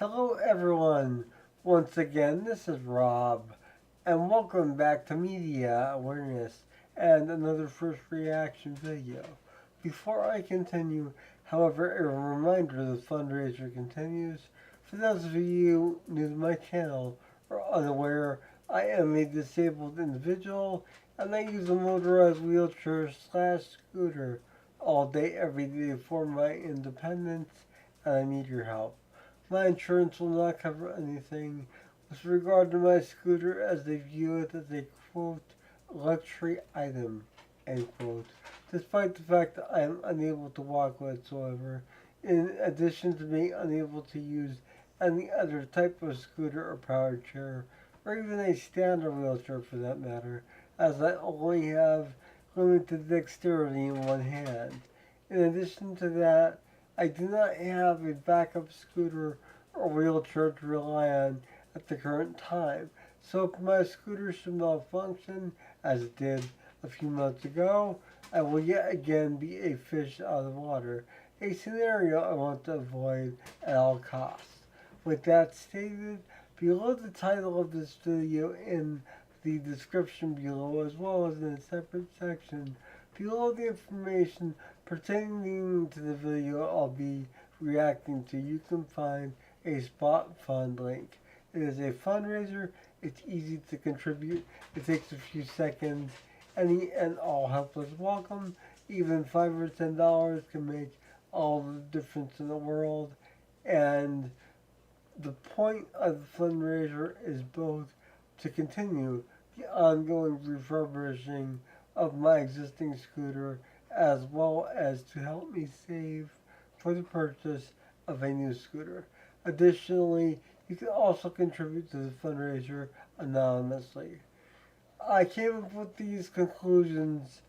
Hello, everyone. Once again, this is Rob, and welcome back to Media Awareness and another first reaction video. Before I continue, however, a reminder the fundraiser continues. For those of you new to my channel or unaware, I am a disabled individual and I use a motorized wheelchair slash scooter all day, every day for my independence, and I need your help. My insurance will not cover anything with regard to my scooter as they view it as a quote luxury item end quote. Despite the fact that I am unable to walk whatsoever, in addition to being unable to use any other type of scooter or powered chair, or even a standard wheelchair for that matter, as I only have limited dexterity in one hand. In addition to that, I do not have a backup scooter or wheelchair to rely on at the current time. So if my scooter should malfunction, as it did a few months ago, I will yet again be a fish out of water, a scenario I want to avoid at all costs. With that stated, below the title of this video in the description below, as well as in a separate section below the information pertaining to the video I'll be reacting to, you can find a spot fund link. It is a fundraiser. It's easy to contribute. It takes a few seconds. Any and all help is welcome. Even $5 or $10 can make all the difference in the world. And the point of the fundraiser is both to continue the ongoing refurbishing of my existing scooter, as well as to help me save for the purchase of a new scooter. Additionally, you can also contribute to the fundraiser anonymously. I came up with these conclusions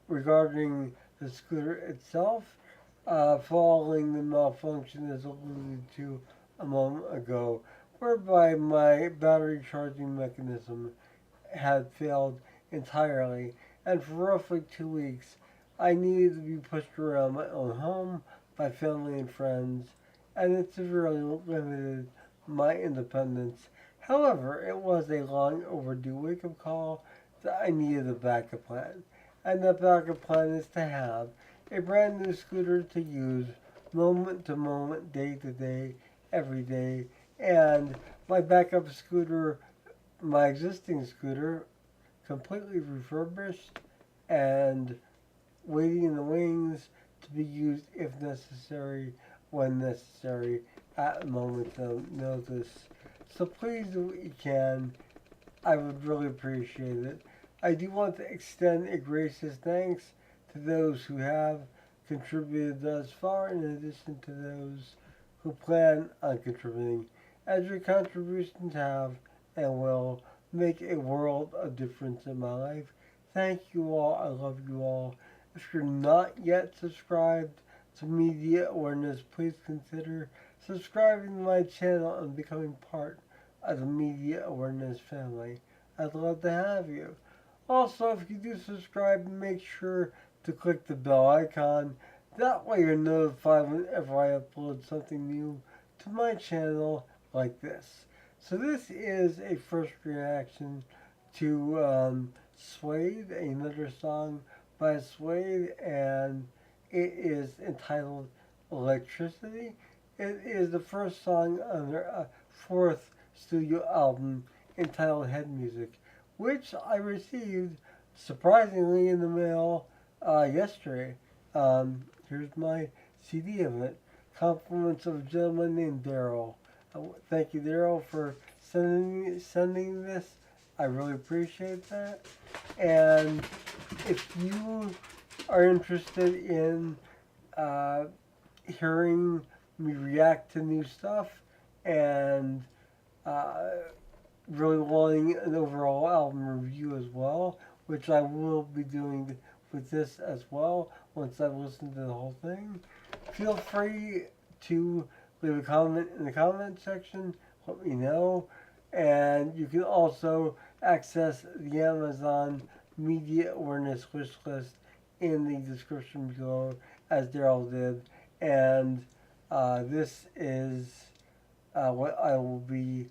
regarding the scooter itself, following the malfunction as alluded to a moment ago, whereby my battery charging mechanism had failed entirely, and for roughly 2 weeks I needed to be pushed around my own home by family and friends, and it severely limited my independence. However, it was a long overdue wake-up call that I needed a backup plan, and that backup plan is to have a brand new scooter to use moment to moment, day to day, every day, and my backup scooter, my existing scooter, completely refurbished and waiting in the wings to be used if necessary, when necessary, at a moment's notice. So please do what you can. I would really appreciate it. I do want to extend a gracious thanks to those who have contributed thus far, in addition to those who plan on contributing, as your contributions have and will make a world of difference in my life. Thank you all. I love you all. If you're not yet subscribed to Media Awareness, please consider subscribing to my channel and becoming part of the Media Awareness family. I'd love to have you. Also, if you do subscribe, make sure to click the bell icon. That way you're notified whenever I upload something new to my channel like this. So this is a first reaction to Suede, another song by Suede, and it is entitled Electricity. It is the first song on their fourth studio album entitled Head Music, which I received surprisingly in the mail yesterday. Here's my CD of it. Compliments of a gentleman named Daryl. Thank you, Daryl, for sending this. I really appreciate that. And if you are interested in hearing me react to new stuff and really wanting an overall album review as well, which I will be doing with this as well once I've listened to the whole thing, feel free to leave a comment in the comment section. Let me know. And you can also access the Amazon Media Awareness wish list in the description below, as Daryl did. And this is what I will be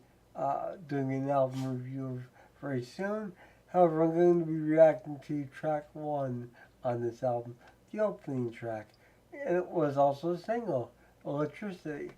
doing an album review of very soon. However, I'm going to be reacting to track one on this album, the opening track, and it was also a single, Electricity.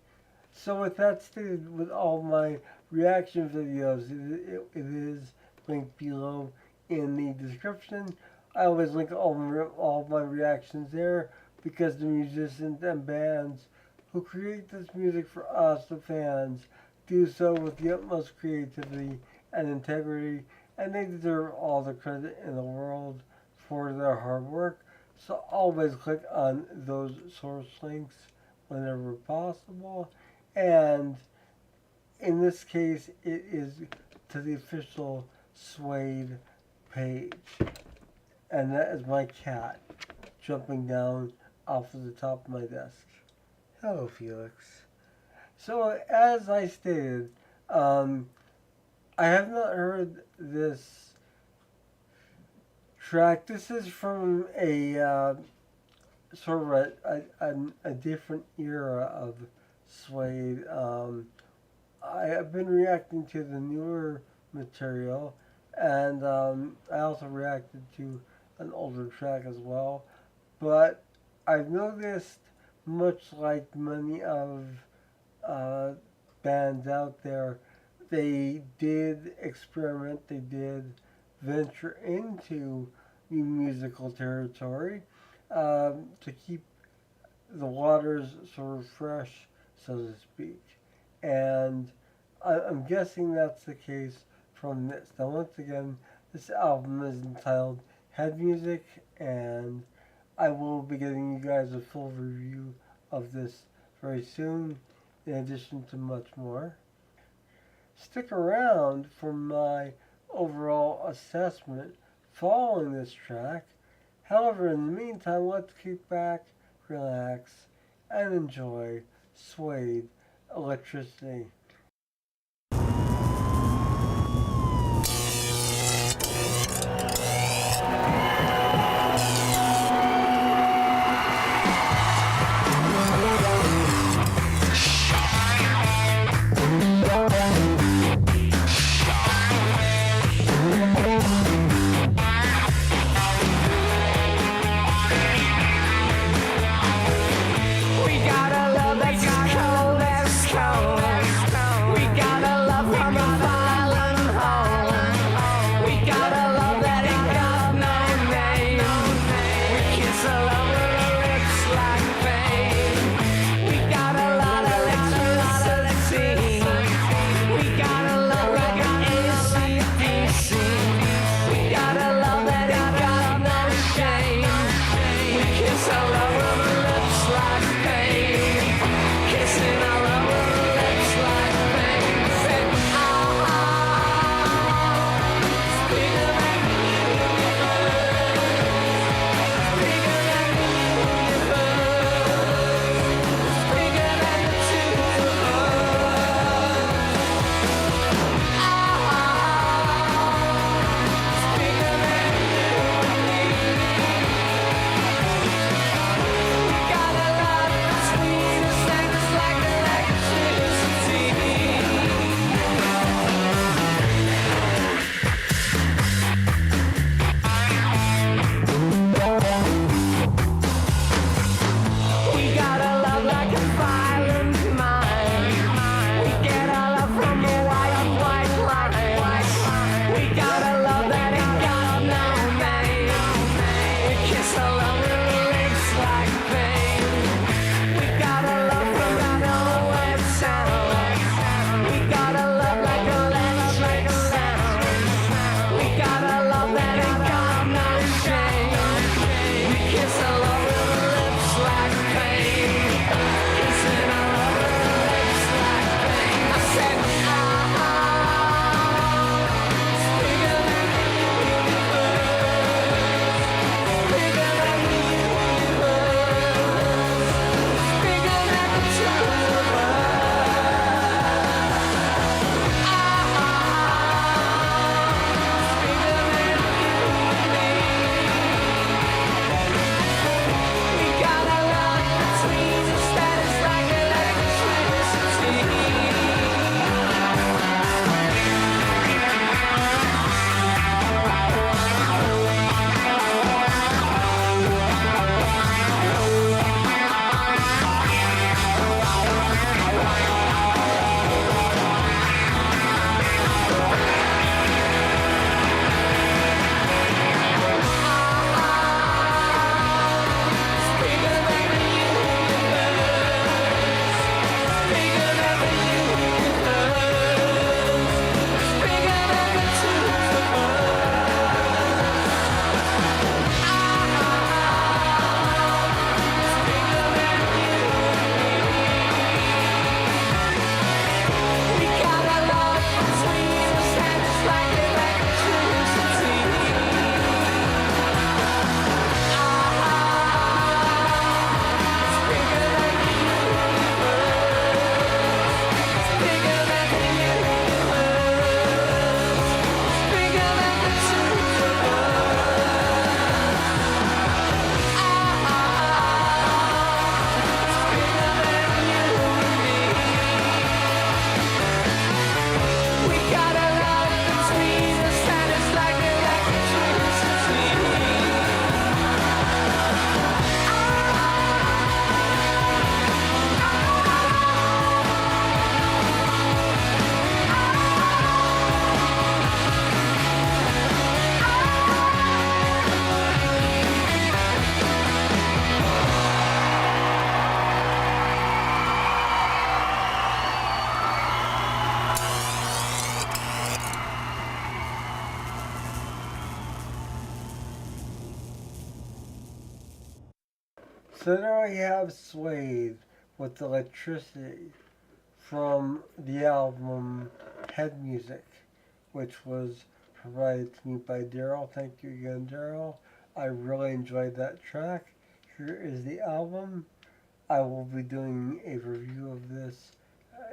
So with that stated, with all my reaction videos, it is linked below in the description. I always link all of my reactions there because the musicians and bands who create this music for us, the fans, do so with the utmost creativity and integrity, and they deserve all the credit in the world for their hard work. So always click on those source links whenever possible. And in this case, it is to the official Suede page. And that is my cat jumping down off of the top of my desk. Hello, Felix. So, as I stated, I have not heard this track. This is from a sort of a different era of Suede. I have been reacting to the newer material, and I also reacted to an older track as well. But I've noticed, much like many of bands out there, they did experiment, they did venture into new musical territory to keep the waters sort of fresh, so to speak. And I'm guessing that's the case from this. Now, once again, this album is entitled Head Music, and I will be getting you guys a full review of this very soon, in addition to much more. Stick around for my overall assessment following this track. However, in the meantime, let's kick back, relax, and enjoy Suede, Electricity. We got a love that's cold as cold. So now I have Suede with Electricity from the album Head Music, which was provided to me by Daryl. Thank you again, Daryl. I really enjoyed that track. Here is the album. I will be doing a review of this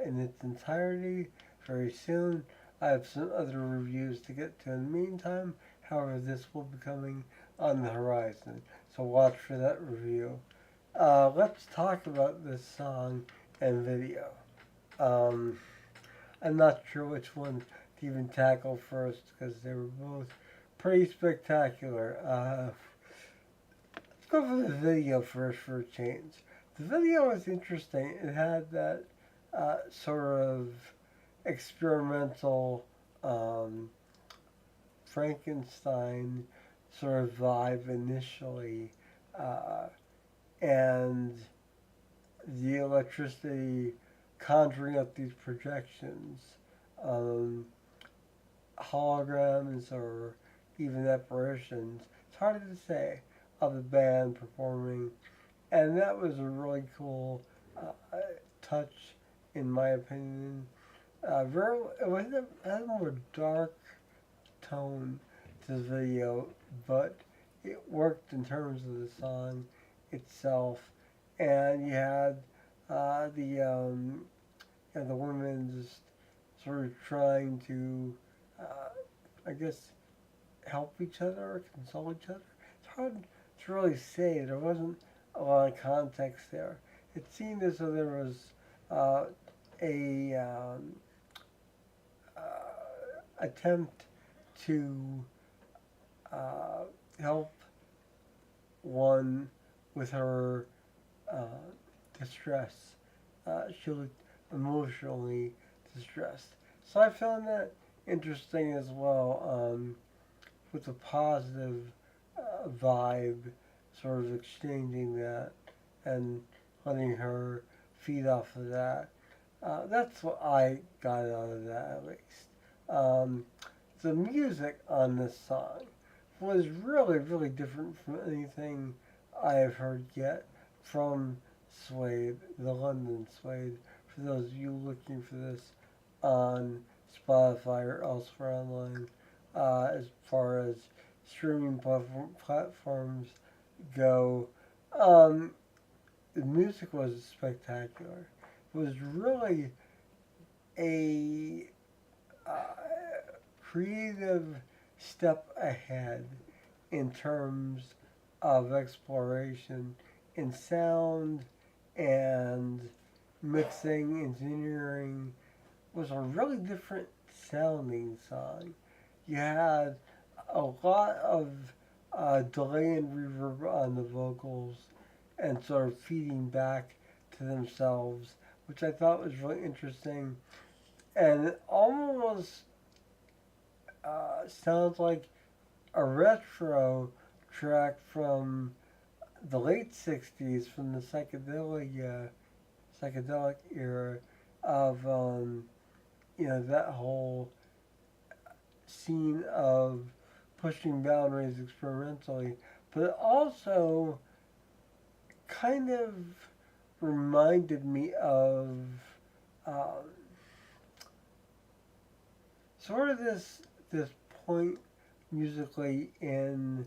in its entirety very soon. I have some other reviews to get to in the meantime. However, this will be coming on the horizon, so watch for that review. Let's talk about this song and video. Um, I'm not sure which one to even tackle first because they were both pretty spectacular. Let's go for the video first for a change. The video was interesting. It had that sort of experimental um, Frankenstein sort of vibe initially, uh, and the electricity conjuring up these projections, um, holograms, or even apparitions. It's hard to say of the band performing, and that was a really cool touch, in my opinion. It was had a more dark tone to the video, but it worked in terms of the song itself. And you had the women just sort of trying to, I guess, help each other or console each other. It's hard to really say. There wasn't a lot of context there. It seemed as though there was uh, a attempt to uh, help one with her uh, distress. She looked emotionally distressed. So I found that interesting as well, with a positive vibe, sort of exchanging that and letting her feed off of that. That's what I got out of that, at least. Um, the music on this song was really, really different from anything I have heard yet from Suede, the London Suede. For those of you looking for this on Spotify or elsewhere online, as far as streaming platforms go, um, the music was spectacular. It was really a creative step ahead in terms of exploration in sound and mixing, engineering. Was a really different sounding song. You had a lot of delay and reverb on the vocals and sort of feeding back to themselves, which I thought was really interesting. And it almost sounds like a retro track from the late 60s, from the psychedelic era of that whole scene of pushing boundaries experimentally, but it also kind of reminded me of um, sort of this point musically in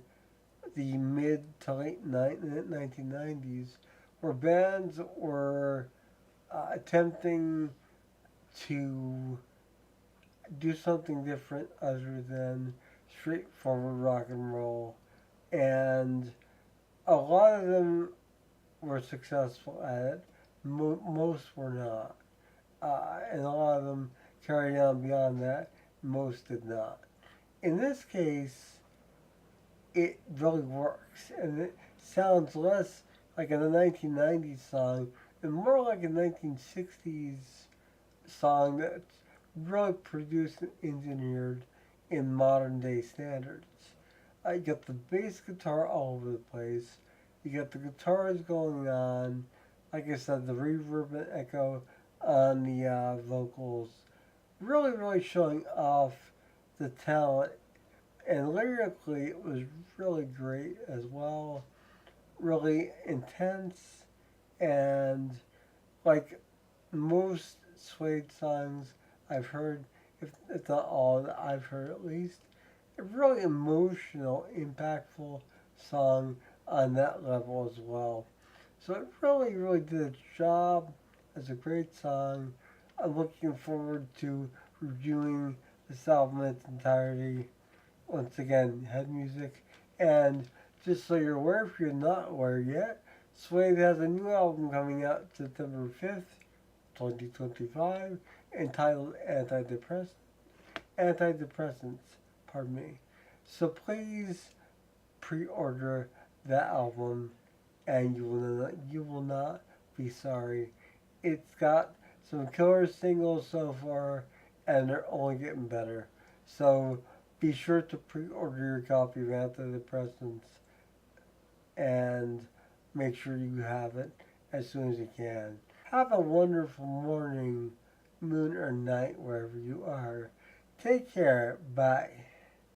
the mid to late 1990s, where bands were attempting to do something different other than straightforward rock and roll, and a lot of them were successful at it. Most were not, and a lot of them carried on beyond that. Most did not. In this case, it really works, and it sounds less like a 1990s song and more like a 1960s song that's really produced and engineered in modern day standards. You got the bass guitar all over the place. You got the guitars going on. Like I said, the reverb and echo on the vocals. Really, really showing off the talent. And lyrically, it was really great as well. really intense, and like most Suede songs I've heard, if it's not all that I've heard at least, a really emotional, impactful song on that level as well. So it really, really did its job as a great song. I'm looking forward to reviewing this album in its entirety. Once again, head music. And just so you're aware, if you're not aware yet, Suede has a new album coming out September 5th, 2025, entitled Antidepressants, pardon me. So please pre-order that album, and you will not be sorry. It's got some killer singles so far, and they're only getting better. So be sure to pre-order your copy of Antidepressants and make sure you have it as soon as you can. Have a wonderful morning, noon, or night wherever you are. Take care. Bye.